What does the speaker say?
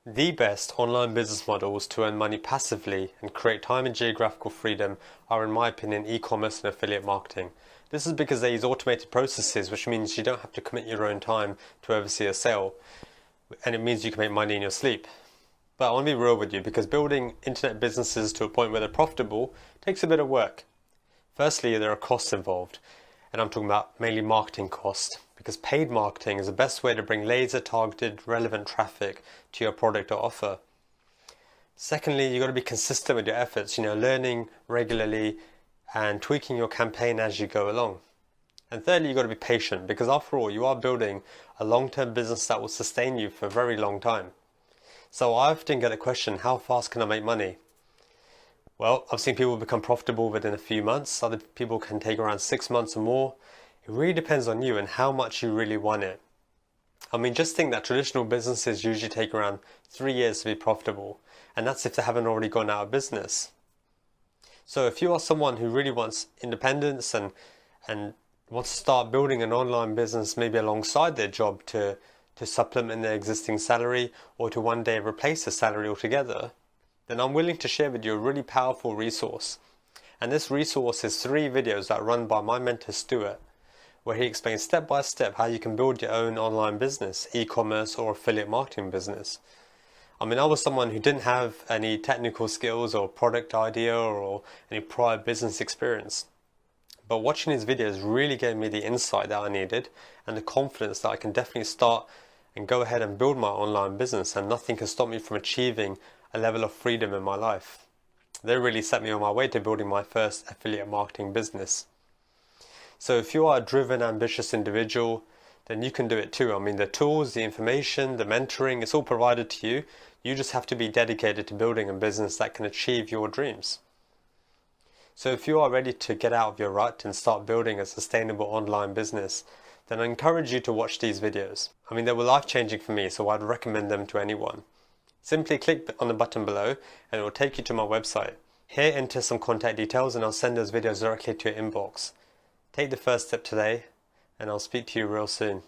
The best online business models to earn money passively and create time and geographical freedom are, in my opinion, e-commerce and affiliate marketing. This is because they use automated processes, which means you don't have to commit your own time to oversee a sale, and it means you can make money in your sleep. But I want to be real with you, because building internet businesses to a point where they're profitable takes a bit of work. Firstly, there are costs involved, and I'm talking about mainly marketing costs, because paid marketing is the best way to bring laser-targeted, relevant traffic to your product or offer. Secondly, you've got to be consistent with your efforts, learning regularly and tweaking your campaign as you go along. And thirdly, you've got to be patient, because after all, you are building a long-term business that will sustain you for a very long time. So I often get the question, how fast can I make money? Well, I've seen people become profitable within a few months. Other people can take around 6 months or more. It really depends on you and how much you really want it. Just think that traditional businesses usually take around 3 years to be profitable, and that's if they haven't already gone out of business. So if you are someone who really wants independence and wants to start building an online business maybe alongside their job to supplement their existing salary or to one day replace the salary altogether, then I'm willing to share with you a really powerful resource. And this resource is 3 videos that are run by my mentor Stuart, where he explains step by step how you can build your own online business, e-commerce or affiliate marketing business. I was someone who didn't have any technical skills or product idea or any prior business experience. But watching his videos really gave me the insight that I needed and the confidence that I can definitely start and go ahead and build my online business, and nothing can stop me from achieving a level of freedom in my life. They really set me on my way to building my first affiliate marketing business. So if you are a driven, ambitious individual, then you can do it too. The tools, the information, the mentoring, it's all provided to you. You just have to be dedicated to building a business that can achieve your dreams. So if you are ready to get out of your rut and start building a sustainable online business, then I encourage you to watch these videos. They were life-changing for me, so I'd recommend them to anyone. Simply click on the button below and it will take you to my website. Here, enter some contact details and I'll send those videos directly to your inbox. Take the first step today, and I'll speak to you real soon.